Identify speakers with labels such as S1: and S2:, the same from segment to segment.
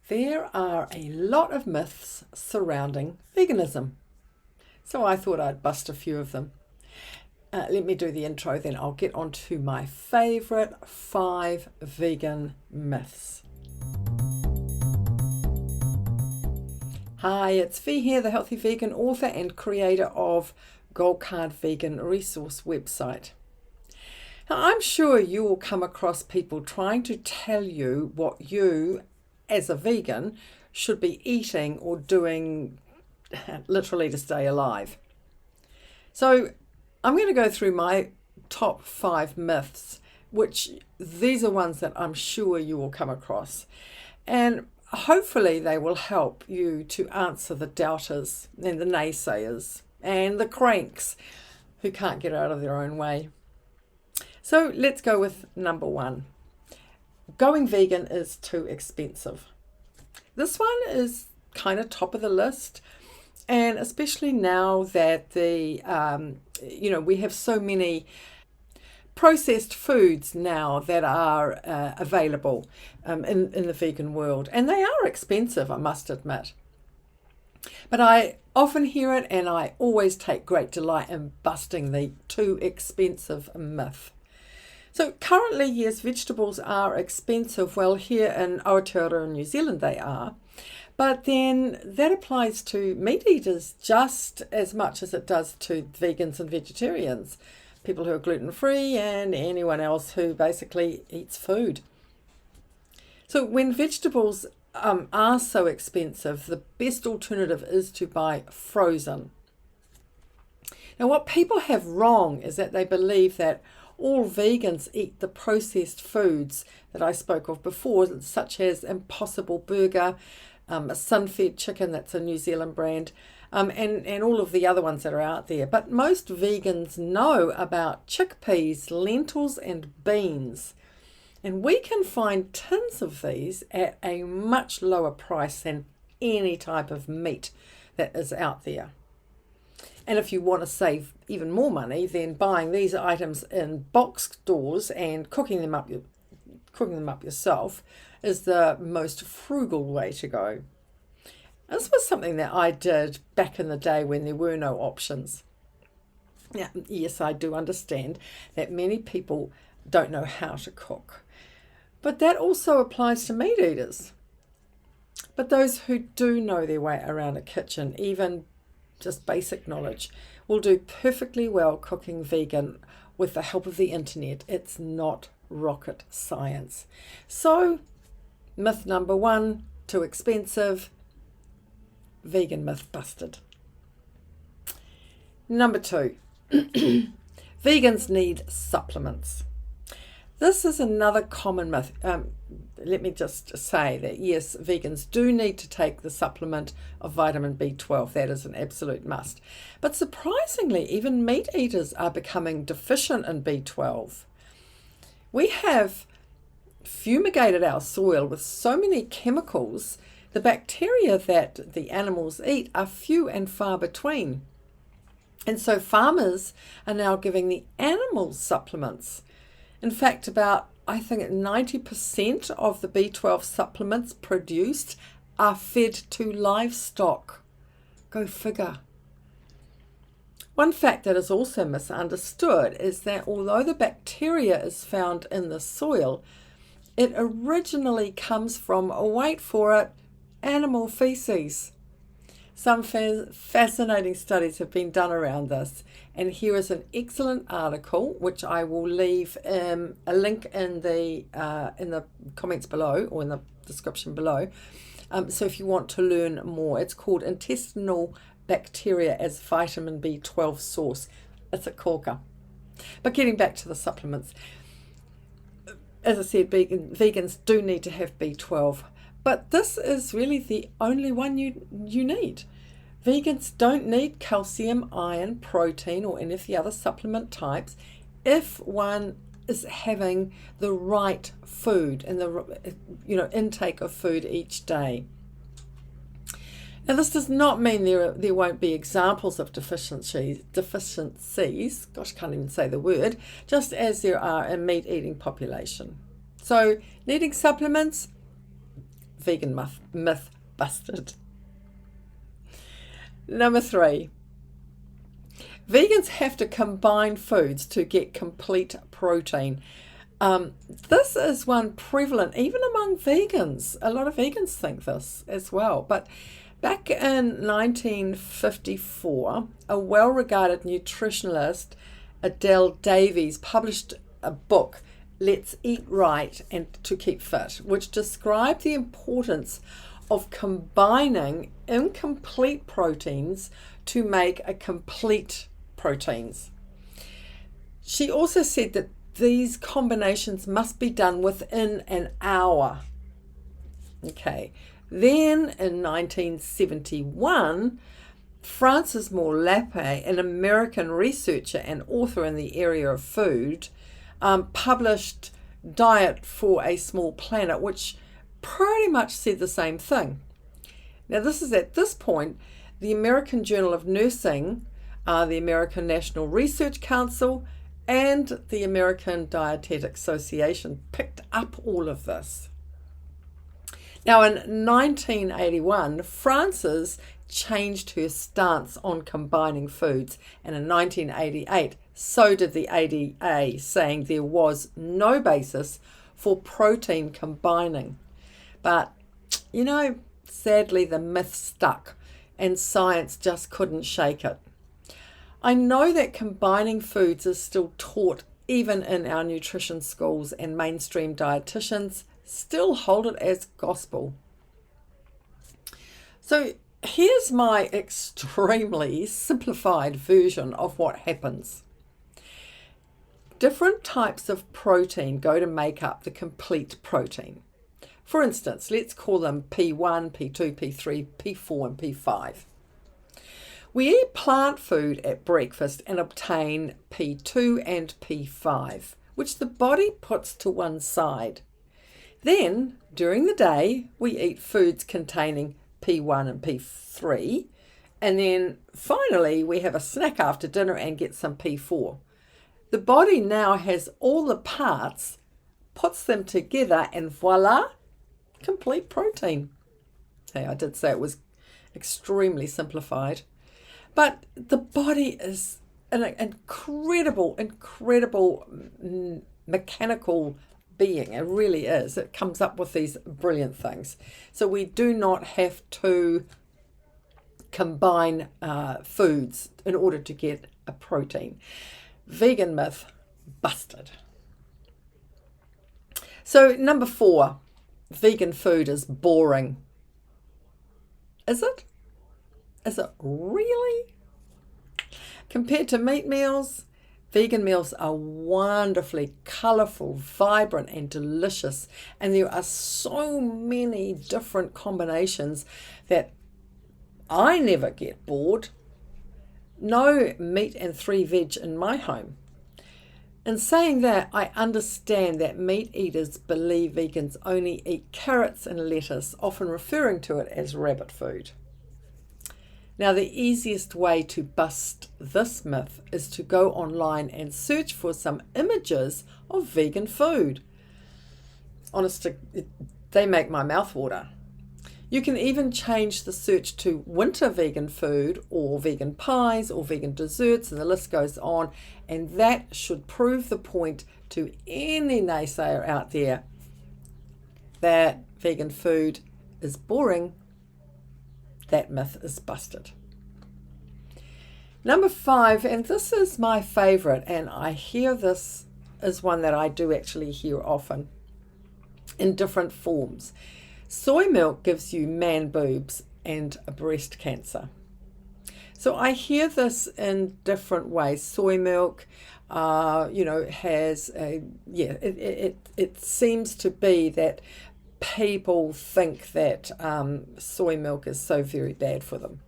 S1: There are a lot of myths surrounding veganism, so I thought I'd bust a few of them. Let me do the intro, then I'll get on to my favourite 5 vegan myths. Hi, it's Fee here, the Healthy Vegan author and creator of Gold Card Vegan Resource website. Now, I'm sure you will come across people trying to tell you what you, as a vegan, should be eating or doing literally to stay alive. So I'm going to go through my top 5 myths, which these are ones that I'm sure you will come across. And hopefully they will help you to answer the doubters and the naysayers and the cranks who can't get out of their own way. So let's go with number 1. Going vegan is too expensive. This one is kind of top of the list, and especially now that we have so many processed foods now that are available in the vegan world, and they are expensive, I must admit. But I often hear it, and I always take great delight in busting the too expensive myth. So currently, yes, vegetables are expensive. Well, here in Aotearoa, New Zealand, they are. But then that applies to meat eaters just as much as it does to vegans and vegetarians, people who are gluten-free and anyone else who basically eats food. So when vegetables are so expensive, the best alternative is to buy frozen. Now, what people have wrong is that they believe that all vegans eat the processed foods that I spoke of before, such as Impossible Burger, Sunfed Chicken, that's a New Zealand brand, and all of the other ones that are out there. But most vegans know about chickpeas, lentils, and beans. And we can find tins of these at a much lower price than any type of meat that is out there. And if you want to save even more money, then buying these items in box stores and cooking them up yourself is the most frugal way to go. This was something that I did back in the day when there were no options. Now, yes, I do understand that many people don't know how to cook, but that also applies to meat eaters. But those who do know their way around a kitchen, even just basic knowledge, will do perfectly well cooking vegan with the help of the internet. It's not rocket science. So, myth number 1, too expensive. Vegan myth busted. Number 2, vegans need supplements. This is another common myth. Let me just say that yes, vegans do need to take the supplement of vitamin B12. That is an absolute must. But surprisingly, even meat eaters are becoming deficient in B12. We have fumigated our soil with so many chemicals, the bacteria that the animals eat are few and far between. And so farmers are now giving the animals supplements. In fact, about, I think, 90% of the B12 supplements produced are fed to livestock. Go figure. One fact that is also misunderstood is that although the bacteria is found in the soil, it originally comes from, wait for it, animal feces. Some fascinating studies have been done around this, and here is an excellent article which I will leave a link in the comments below, or in the description below. So if you want to learn more, it's called Intestinal Bacteria as Vitamin B12 Source. It's a corker. But getting back to the supplements, as I said, vegans do need to have B12. But this is really the only one you need. Vegans don't need calcium, iron, protein, or any of the other supplement types if one is having the right food and the intake of food each day. Now, this does not mean there won't be examples of deficiencies. Gosh, I can't even say the word. Just as there are in meat-eating population. So, needing supplements, vegan myth busted. Number 3. Vegans have to combine foods to get complete protein. This is one prevalent even among vegans. A lot of vegans think this as well. But back in 1954, a well-regarded nutritionalist, Adele Davies, published a book, Let's Eat Right and to Keep Fit, which described the importance of combining incomplete proteins to make a complete proteins. She also said that these combinations must be done within an hour. Okay. Then in 1971, Frances Moore Lappe, an American researcher and author in the area of food, published Diet for a Small Planet, which pretty much said the same thing. Now, this is at this point, the American Journal of Nursing, the American National Research Council, and the American Dietetic Association picked up all of this. Now, in 1981, Frances changed her stance on combining foods, and in 1988, so did the ADA, saying there was no basis for protein combining. But, sadly, the myth stuck, and science just couldn't shake it. I know that combining foods is still taught even in our nutrition schools, and mainstream dietitians still hold it as gospel. So here's my extremely simplified version of what happens. Different types of protein go to make up the complete protein. For instance, let's call them P1, P2, P3, P4, and P5. We eat plant food at breakfast and obtain P2 and P5, which the body puts to one side. Then, during the day, we eat foods containing P1 and P3, and then finally we have a snack after dinner and get some P4. The body now has all the parts, puts them together, and voila, complete protein. Hey, I did say it was extremely simplified. But the body is an incredible mechanical being. It really is. It comes up with these brilliant things. So we do not have to combine foods in order to get a protein. Vegan myth busted. So number 4, vegan food is boring. Is it? Is it really? Compared to meat meals, vegan meals are wonderfully colourful, vibrant and delicious, and there are so many different combinations that I never get bored. No meat and 3 veg in my home. In saying that, I understand that meat eaters believe vegans only eat carrots and lettuce, often referring to it as rabbit food. Now, the easiest way to bust this myth is to go online and search for some images of vegan food. Honestly, they make my mouth water. You can even change the search to winter vegan food or vegan pies or vegan desserts, and the list goes on, and that should prove the point to any naysayer out there that vegan food is boring. That myth is busted. Number 5, and this is my favorite, and I hear this is one that I do actually hear often in different forms. Soy milk gives you man boobs and a breast cancer. So I hear this in different ways. Soy milk, has it seems to be that people think that soy milk is so very bad for them.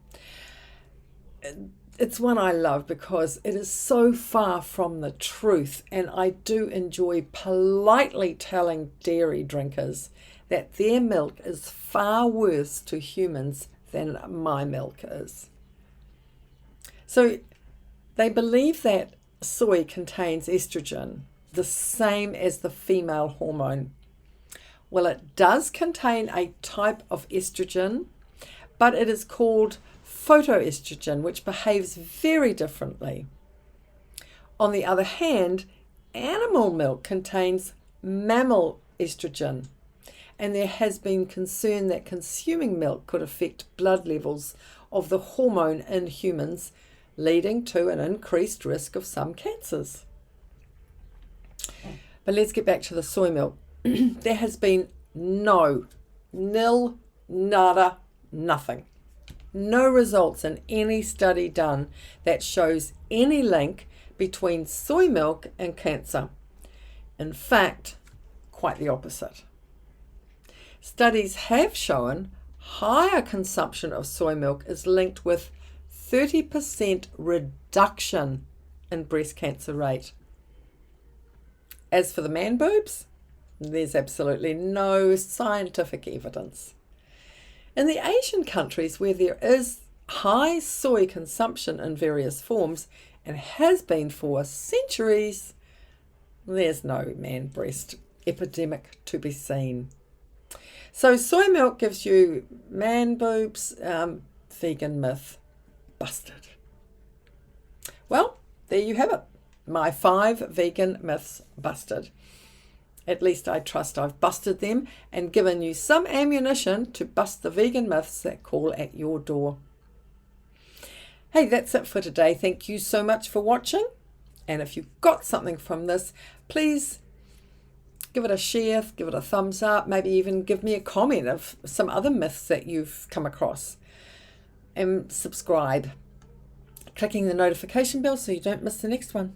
S1: It's one I love because it is so far from the truth, and I do enjoy politely telling dairy drinkers that their milk is far worse to humans than my milk is. So they believe that soy contains estrogen, the same as the female hormone. Well, it does contain a type of estrogen, but it is called phytoestrogen, which behaves very differently. On the other hand, animal milk contains mammal estrogen, and there has been concern that consuming milk could affect blood levels of the hormone in humans, leading to an increased risk of some cancers. But let's get back to the soy milk. There has been nil, nada, nothing. No results in any study done that shows any link between soy milk and cancer. In fact, quite the opposite. Studies have shown higher consumption of soy milk is linked with 30% reduction in breast cancer rate. As for the man boobs, there's absolutely no scientific evidence. In the Asian countries where there is high soy consumption in various forms and has been for centuries, there's no man breast epidemic to be seen. So soy milk gives you man boobs, vegan myth busted. Well, there you have it. My 5 vegan myths busted. At least I trust I've busted them and given you some ammunition to bust the vegan myths that call at your door. Hey, that's it for today. Thank you so much for watching. And if you got something from this, please give it a share, give it a thumbs up, maybe even give me a comment of some other myths that you've come across. And subscribe, clicking the notification bell so you don't miss the next one.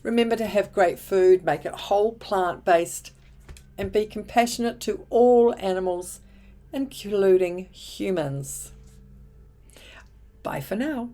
S1: Remember to have great food, make it whole plant-based, and be compassionate to all animals, including humans. Bye for now.